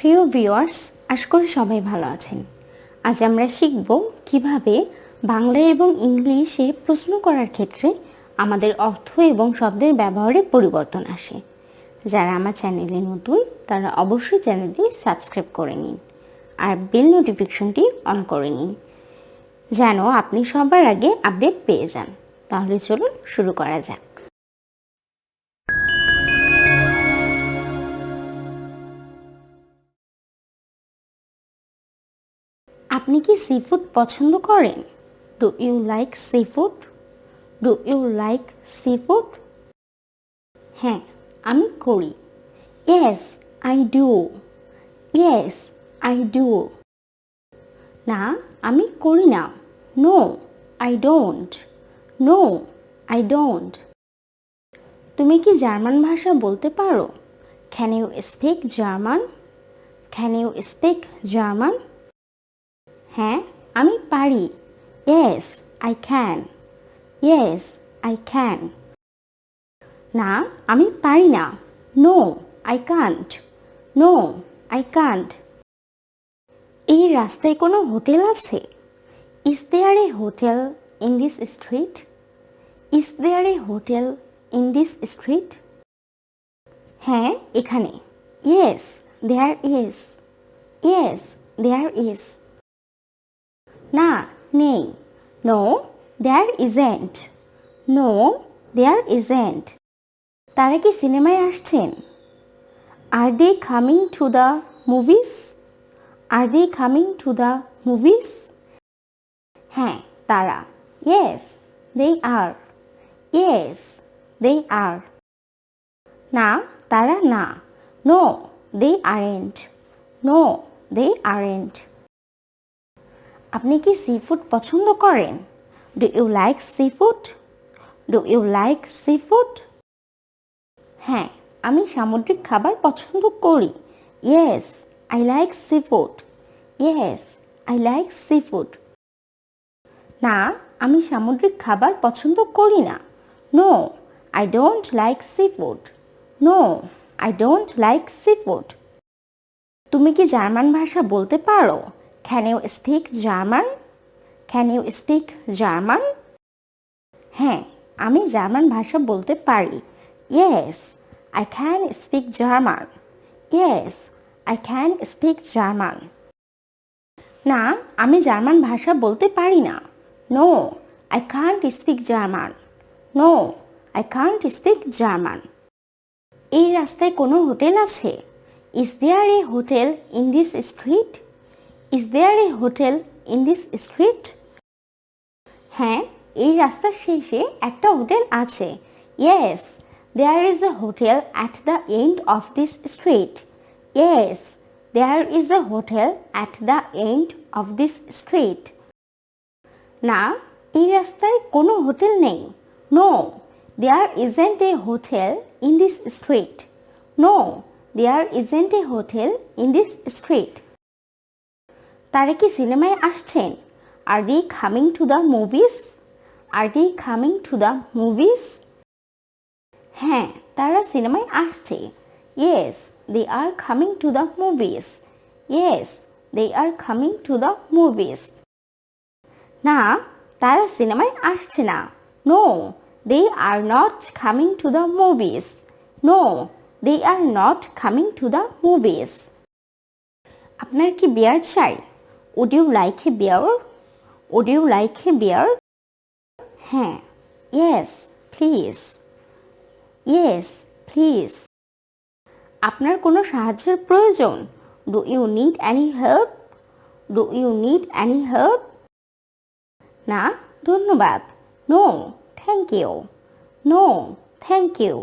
প্রিয় ভিউয়ার্স, আশা করি সবাই ভালো আছেন। আজ আমরা শিখব কিভাবে বাংলা এবং ইংলিশে প্রশ্ন করার ক্ষেত্রে আমাদের অর্থ এবং শব্দের ব্যবহারে পরিবর্তন আসে। যারা আমার চ্যানেলে নতুন তারা অবশ্যই চ্যানেলটি সাবস্ক্রাইব করে নিন আর বেল নোটিফিকেশনটি অন করে নিন যেন আপনি সবার আগে আপডেট পেয়ে যান। তাহলে চলুন শুরু করা যাক। আপনি কি সিফুড পছন্দ করেন? Do you like seafood? Do you like seafood? হ্যাঁ, আমি করি। Yes, I do. Yes, I do. না, আমি করি না। No, I don't. No, I don't. তুমি কি জার্মান ভাষা বলতে পারো? Can you speak German? Can you speak German? হ্যাঁ, আমি পারি। Yes, I can. Yes, I can. না, আমি পারি না। No, I can't. No, I can't. এই রাস্তায় কোনো হোটেল আছে? Is there a hotel in this street? Is there a hotel in this street? হ্যাঁ, এখানে। Yes, there is. Yes, there is. না, নেই। No, there isn't. No, there isn't. তারা কি সিনেমায় আসছেন? Are they coming to the movies? Are they coming to the movies? হ্যাঁ, তারা। Yes, they are. Yes, they are. না, তারা না। No, they aren't. No, they aren't. আপনি কি সি ফুড পছন্দ করেন? Do you like seafood? Do you like seafood? হ্যাঁ, আমি সামুদ্রিক খাবার পছন্দ করি। Yes, I like seafood. Yes, I like seafood. না, আমি সামুদ্রিক খাবার পছন্দ করি না। No, I don't like seafood. No, I don't like seafood. তুমি কি জার্মান ভাষা বলতে পারো? Can you speak German? Can you speak German? হ্যাঁ, আমি জার্মান ভাষা বলতে পারি। Yes, I can speak German. Yes, I can speak German. না, আমি জার্মান ভাষা বলতে পারি না। No, I can't speak German. No, I can't speak German. এই রাস্তায় কোনো হোটেল আছে? Is there a hotel in this street? Is there a hotel in this street? হ্যাঁ, এই রাস্তার শেষে একটা হোটেল আছে। Yes, there is a hotel at the end of this street. Yes, there is a hotel at the end of this street. না, এই রাস্তায় কোনো হোটেল নেই। No, there isn't a hotel in this street. No, there isn't a hotel in this street. তারা কি সিনেমায় আসছেন? Are they coming to the movies? Are they coming to the movies? হ্যাঁ, তারা সিনেমায় আসছে। Yes, they are coming to the movies. Yes, they are coming to the movies. না, তারা সিনেমায় আসছে না। No, they are not coming to the movies. No, they are not coming to the movies. আপনার কি বিয়ার চাই? Would you like a beer? Would you like a beer? হ্যাঁ, yes, please. Yes, please. আপনার কোনো সাহায্যের প্রয়োজন? Do you need any help? Do you need any help? না, ধন্যবাদ। No, thank you. No, thank you.